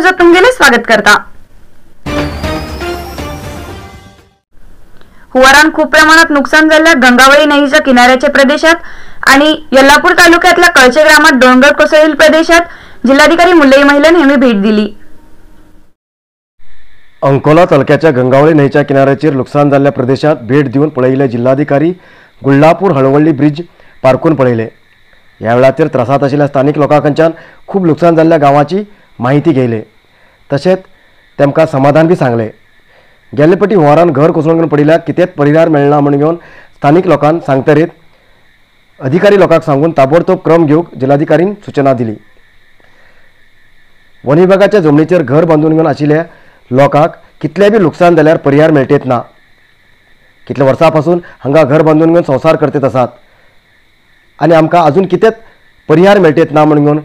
News तुमगेले स्वागत करता। हुवारान खूप प्रमाणात नुकसान झालेल्या गंगावळी नदीच्या किनाऱ्याच्या प्रदेशात आणि यल्लापूर तालुक्यातल्या कळचे ग्रामात डोंगर कोसळील प्रदेशात जिल्हाधिकारी मुल्लई महिलन यांनी भेट दिली। अंकोला तालुक्याच्या गंगावळी नदीच्या किनाऱ्याचेर नुकसान झालेल्या प्रदेशात भेट देऊन पळयले जिल्हाधिकारी गुळ्ळापूर हळवळ्ळी ब्रिज पारखून पळयले। या वेळाचेर त्रासात आशिल्ल्या स्थानिक लोकांकडच्यान खूप नुकसान झालेल्या गावांची माहिती घेयले, तशेंच तेमकां समाधान बी सांगले। गेल्ले फावटी हुंवारान घर कोसळून पडिल्ल्याक कितेंच परिहार मेळना म्हूण घेवन स्थानिक लोकांक सांगतरीत अधिकारी लोकांक सांगून ताबडतोब क्रम घेवंक जिल्हाधिकारीन सूचना दिली। वन विभागाच्या जमनीचेर घर बांदून घेवन आशिल्ल्या लोकांक कितले बी नुकसान जाल्यार परिहार मेळटेत ना। कितल्या वर्सां पासून हांगा घर बांदून घेवन संसार करतेत आसात आनी आमकां अजून कितेंच परिहार मेळटेत ना म्हूण घेवन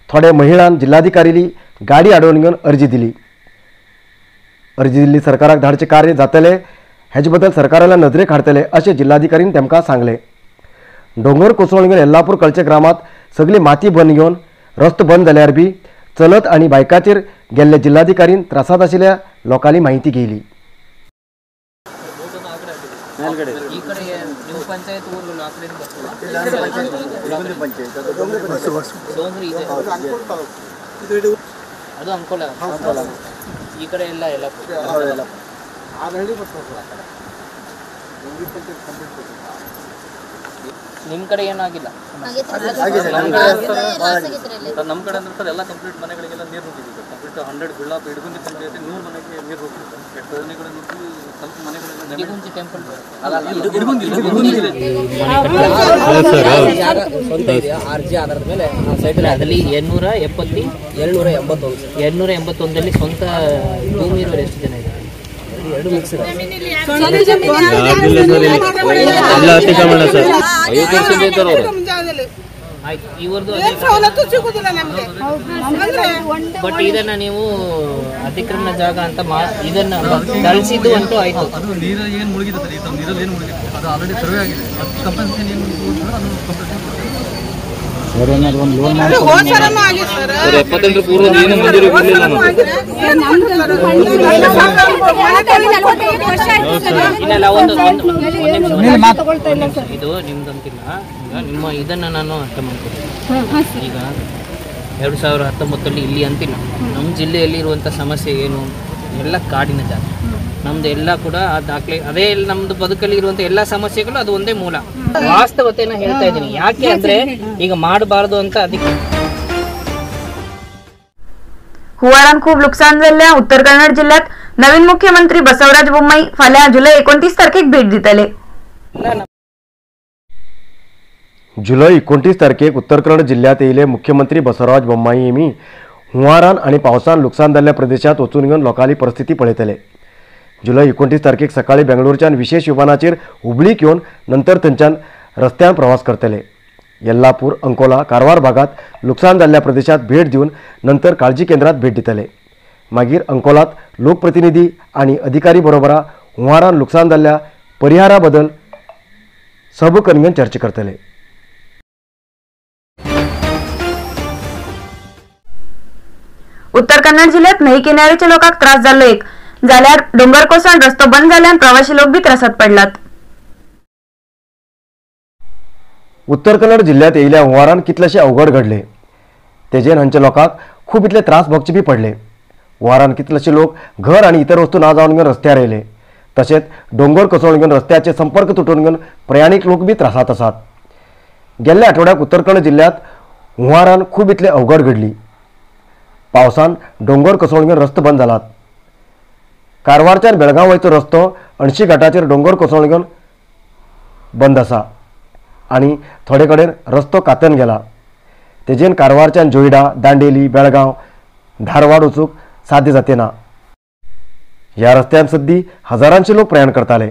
थोडे महिलांन जिल्हाधिकारीली गाडी आडोवन घेवन अर्जी दिली। अर्जी दिल्ली सरकाराक धाडचे कार्य जातले हेजे बद्दल सरकाराला नदरेक हाडतले अशें जिल्हाधिकारीन तेमकां सांगले। डोंगर कोसळून घेवन यल्लापूर कळचे ग्रामात सगळी माती बंद घेवन रस्तो बंद जाल्यार बी चलत आनी बायकाचेर गेल्ले जिल्हाधिकारीन त्रासात आशिल्ल्या लोकांनी माहिती घेयली। ನಿಮ್ಮ ಕಡೆ ಏನಾಗಿಲ್ಲ ನಮ್ಮ ಕಡೆ ಅಂದ್ರೆ ಸರ್ ಎಲ್ಲ ಕಂಪ್ಲೀಟ್ ಮನೆಗಳಿಗೆಲ್ಲ ನೀರು ನುಗ್ಗಿದೆ ಕಂಪ್ಲೀಟ್ 100 ಬಿಳ್ಳಾಪ್ ಇಡಗುಂದಿ ಪಂಚಾಯತಿ 100 ಮನೆಗೆ ನೀರು ಹೋಗ್ತಿದೆ ಎಷ್ಟು ಮನೆಗಳು ನುಗ್ಗಿ ಸ್ವಲ್ಪ ಮನೆಗಳಿಗೆ ಇಡಗುಂದಿ ಟೆಂಪಲ್ ಸ್ವಂತ ಇದೆ ಅರ್ಜಿ ಆಧಾರದ ಮೇಲೆ ಸೈಟ್ ಅದರಲ್ಲಿ 881 ಸ್ವಂತ ಭೂಮಿ ಇರೋರು ಎಷ್ಟು ಜನ ಇದೆ? ಎರಡು ಮಿಕ್ಸ್ ಇದೆ ಎಲ್ಲ ಅತಿಕ್ರಮಣ ಸರ್ 50% ಇದ್ದಾರೆ ಅವರು ಇವ್ರದ್ದು ಬಟ್ ಇದನ್ನ ನೀವು ಅತಿಕ್ರಮಣ ಜಾಗ ಅಂತ ಇದನ್ನ ಕಳಿಸಿದ್ದು ಅಂತೂ ಆಯ್ತು। ಅದು ನೀರು ಏನು ಮುಳುಗಿದೆ ಸರ್, ಇದು ನೀರಲ್ಲಿ ಏನು ಮುಳುಗಿದೆ ಅದು ಆಲ್ರೆಡಿ ಸರ್ವೆ ಆಗಿದೆ, ಕಂಪನ್ಸೇಷನ್ ಏನು ಅದು ಕಂಪನ್ಸೇಷನ್ ಪೂರ್ವ ಏನು ಮಂಜೂರಿ ಬರಲಿಲ್ಲ ಇದು ನಿಮ್ದಂತಿಲ್ಲ। ಈಗ ನಿಮ್ಮ ಇದನ್ನ ನಾನು ಅರ್ಥ ಮಾಡ್ತೀನಿ। ಈಗ 2019 ಇಲ್ಲಿ ಅಂತಿಲ್ಲ, ನಮ್ಮ ಜಿಲ್ಲೆಯಲ್ಲಿ ಇರುವಂಥ ಸಮಸ್ಯೆ ಏನು ಎಲ್ಲ ಕಾಡಿನ ಜಾಗ ನಮ್ದು ಎಲ್ಲ ಕೂಡ ಆ ದಾಖಲೆ ಅದೇ ನಮ್ದು ಬದುಕಲ್ಲಿ ಇರುವಂಥ ಎಲ್ಲ ಸಮಸ್ಯೆಗಳು ಅದು ಒಂದೇ ಮೂಲ ವಾಸ್ತವತೆನ ಹೇಳ್ತಾ ಇದ್ದೀನಿ। ಯಾಕೆ ಅಂದ್ರೆ ಈಗ ಮಾಡಬಾರದು ಅಂತ ಅದಕ್ಕೆ हुवारान खूप नुकसान झालेल्या उत्तर कन्नड जिल्ह्यात नवीन मुख्यमंत्री बसवराज बोम्माई फाल्या जुलै 29 तारखेक भेट दितले। जुलै 29 तारखेक उत्तर कन्नड जिल्ह्यात येयले मुख्यमंत्री बसवराज बोम्माई यांनी हुंवारान आणि पावसान नुकसान झालेल्या प्रदेशात वचून घेवन लोकांची परिस्थिती पळयतले। जुलै 29 तारखेक सकाळी बेंगळूरच्यान विशेष विमानाचेर हुबळीक येवन नंतर थंयच्यान रस्त्यान प्रवास करतले। यल्लापूर अंकोला कारवार भागात नुकसान झालेल्या प्रदेशात भेट देऊन नंतर काळजी केंद्रात भेट दितले। मागीर अंकोलात लोकप्रतिनिधी आणि अधिकारी बरोबर हुंवारान नुकसान झालेल्या परिहारा बद्दल सभा करून चर्चा करतले। उत्तर कन्नड जिल्ह्यात नदी किनाऱ्याच्या लोकांक त्रास झालो एक जाल्यार डोंगर कोसळून रस्तो बंद जाल्यान प्रवासी लोक बी त्रासात पडलात। उत्तर कन्नड जिल्ह्यात येयल्या हुंवारान कितलेशे अवघड घडले, तेजेन हांच्या लोकांक खूब इतले त्रास भोगचे बी पडले। हुंवारान कितलेशे लोक घर आणि इतर वस्तू ना जावन घेवन रस्त्यार येयले, तशेंच डोंगर कोसळून घेवन रस्त्याचे संपर्क तुटून घेवन प्रयाणीक लोक बी त्रासात आसात। गेल्ल्या आठवड्याक उत्तर कन्नड जिल्ह्यात हुंवारान खूब इतले अवघड घडली। पावसान डोंगर कोसळून घेवन रस्तो बंद जालात। कारवारच्यान बेळगांव वयचो रस्तो 80 घाटाचेर डोंगर कोसळून घेवन बंद आसा आणि थोडे कडेन रस्तो कातन गेला, तेजेन कारवारच्यान जोयडा, दांडेली, बेळगांव, धारवाड वचूंक साध्य जाते ना। ह्या रस्त्यान सद्दी हजारांचे लोक प्रयाण करताले।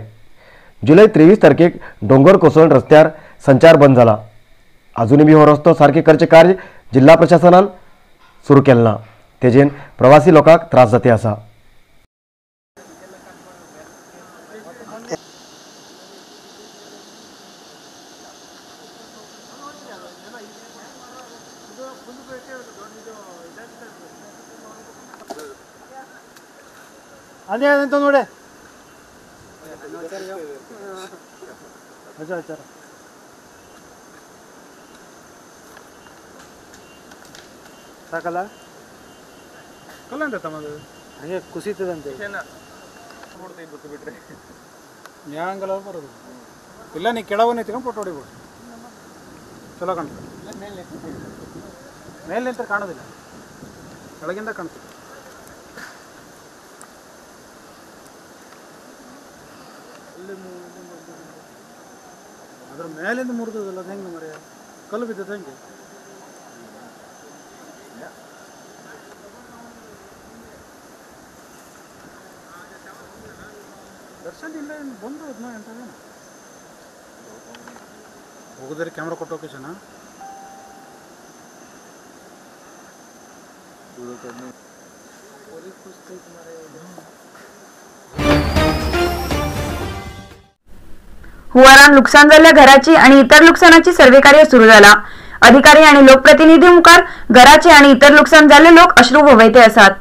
जुलै 23 तारखेक डोंगर कोसळून रस्त्यार संचार बंद जाला। अजूनय बी हो रस्तो सारके करचे कार्य जिल्हा प्रशासनान सुरू केलें ना, तेजेन प्रवासी लोकांक त्रास जाते आसा। ಅದೇ ಅಂತ ನೋಡಿ ಆಚಾರ ಸಾಕಲ್ಲ ಕಲ್ಲ ಅಂತ ತಮ್ಮದು ಹಂಗೆ ಕುಸಿತದಂತೆ ಬಿಟ್ಟು ಬಿಟ್ರೆ ಯಾಂಗಲ್ಲ ಬರೋದು ಇಲ್ಲ ನೀ ಕೆಳಗೆ ನಿಂತ್ಕೊಂಡು ಫೋಟೋ ಹೊಡಿಬೋದು ಚಲೋ ಕಾಣ್ತದೆ ಮೇಲೆ ನಿಂತ ಕಾಣೋದಿಲ್ಲ ಕೆಳಗಿಂದ ಕಾಣ್ತದೆ ಅದ್ರ ಮೇಲಿಂದ ಮುರಿದದಲ್ಲ ಅದು ಹೆಂಗೆ ಮರ ಕಲ್ಲು ಬಿದ್ದದ ಹೆಂಗೆ ದರ್ಶನ್ ಇಲ್ಲ ಏನು ಬಂದು ಅದನ್ನ ಎಂಟದೇನ ಹೋಗೋದ್ರೆ ಕ್ಯಾಮ್ರಾ ಕೊಟ್ಟು ಲೊಕೇಶನ್ हुवारान नुकसान झालेल्या घराची आणि इतर नुकसानाची सर्वे कार्य सुरू झाला. अधिकारी आणि लोकप्रतिनिधी मुखार घराचे आणि इतर नुकसान झालेले लोक अश्रू व्हावयते आसात.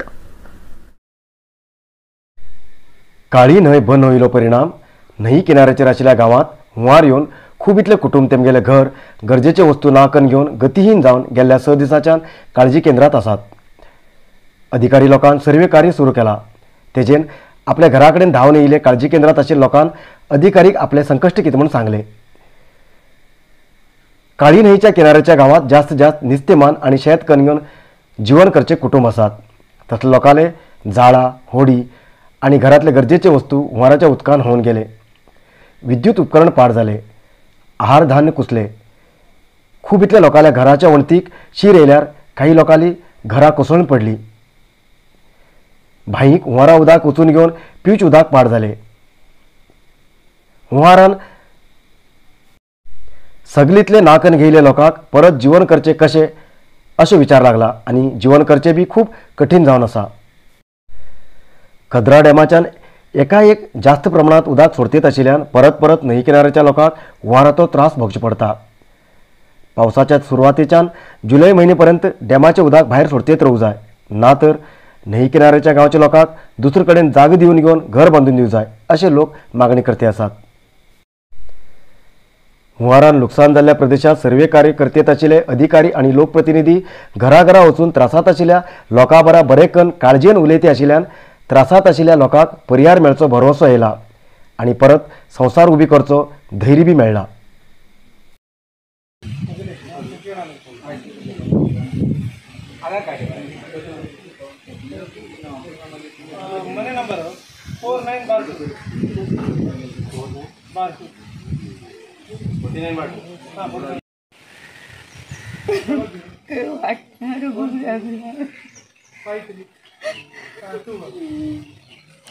काळी न्हंय बंद होईलो परिणाम न्हंय किनाऱ्याचेर आशिल्ल्या गावात हुंवार येवन खूब इतले कुटुंब तेमगेले घर गरजेचे वस्तू नाकन घेवन गतीहीन जावन गेल्ल्या 6 दिसांच्यान काळजी केंद्रात आसात. अधिकारी लोकांन सर्वे कार्य सुरू केला. तेजेन आपल्या घरा कडेन धांवन येयले काळजी केंद्रात आशिल्ल्या लोकांन अधिकारीक आपले संकश्ट कितें म्हूण सांगले. काळी न्हंयच्या किनाऱ्याच्या गावात जास्त निस्तेमान आणि शेत कन्न घेवन जीवन करचे कुटुंब आसात. तसले लोकांले झाडां होडी आणि घरातले गरजेचे वस्तू हुंवाराच्या उदकान होऊन गेले. विद्युत उपकरण पाड झाले. आहार धान्य कुसले. खूब इतल्या लोकांल्या घराच्या वणतीक शीर येयल्यार काही लोकांली घरां कोसळून पडली. भाईक हुंवारा उदक वचून घेवन पिवचे उदक पाड झाले. हुंवारान सगलीतले नाकन घेयले लोकांक परत जीवन करचे कशें अशें विचार लागला आणि जीवन करचे बी खूब कठीण जावन आसा. कद्रा डॅमाच्यान एकाएक जास्त प्रमाणात उदक सोडतीत आशिल्ल्यान परत न्हंय किनाऱ्याच्या लोकांक हुंवाराचो त्रास भोगचो पडटा. पावसाच्या सुरवातेच्यान जुलय म्हयनेपर्यंत डॅमाचें उदक भायर सोडतीत रावूं जाय, ना तर न्हंय किनाऱ्याच्या गांवच्या लोकांक दुसरे कडेन जागो दिवन घेवन घर बांदून दिवं जाय अशें लोक मागणी करते आसात. हुंवारान लुकसाण जाल्ल्या प्रदेशात सर्वे कार्य करतेत आशिल्ले अधिकारी आणि लोकप्रतिनिधी घराघरा वचून त्रासात आशिल्ल्या लोकां बरा बरेकन काळजेन उलयते आशिल्ल्यान त्रासात आशिल्ल्या लोकांक पर्याय मेळचो भरवसो येयला आणि परत संसार उबी करचो धैर्य बी मेळ्ळा.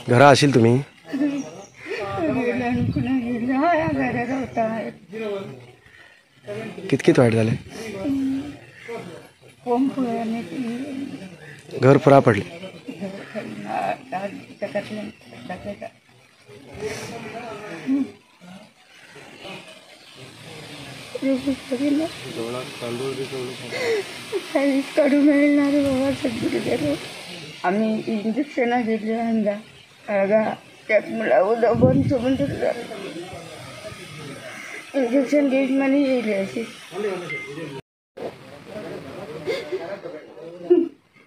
घरा आशिल तुम्ही कितकित वाईट झाले. घर पुरा पडले. काढू मिळणार बाबा सगळी गेलो. आम्ही इंजेक्शन घेतले अंगा त्यात मला उद्या बंद सोडून इंजेक्शन घेत मला येईल अशी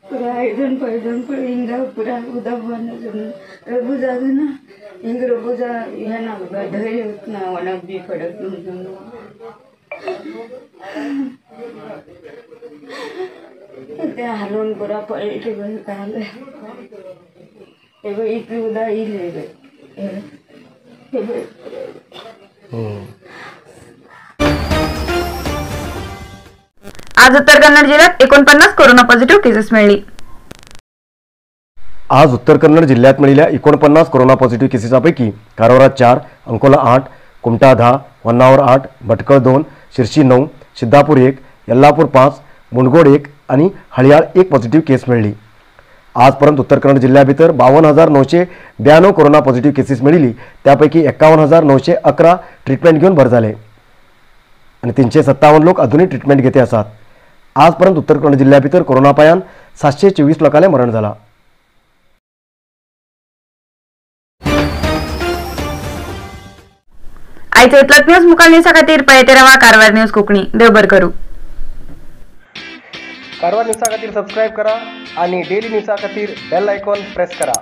पुरा ऐदून पैदून पुढे इंगा पुरा उदा बंद रघु जाग ना इंग रघु जा ह्या ना धैर्य होत ना वनात बी पडत ते हलवून पुरा पळले बंद काढलं इतकी उदा येईल. आज उत्तर कन्नड जिल्ह्यात 49 कोरोना पॉझिटिव्ह केसेस मिळाली. आज उत्तर कन्नड जिल्ह्यात मिळालेल्या 49 कोरोना पॉझिटिव्ह केसेसपैकी कारवारात 4, अंकोला 8, कुमटा 10, वन्नावर 8, भटकळ 2, शिर्शी 9, सिद्धापूर 1, यल्लापूर 5, मुणगोड 1 आणि हळयाळ 1 पॉझिटिव्ह केस मिळली. आजपर्यंत उत्तर कन्नड जिल्ह्या भितर 52,992 कोरोना पॉझिटिव्ह केसेस मिळिली. त्यापैकी 51,911 ट्रीटमेंट घेऊन बरे झाले आणि 357 लोक अजूनही ट्रीटमेंट घेते आसात. आजपर्यंत उत्तर कन्नड जिल्ह्या भितर कोरोना पायान 724 लोकांले मरण झाला. आयचे इतलत न्यूज मुखाल न्यूजा खातीर पळयते रावा कारवार न्यूज कोंकणी. देव बरें करूं. कारवार न्यूजा खातीर सबस्क्राईब करा आणि डेली न्यूजा खातीर बेल आयकॉन प्रेस करा.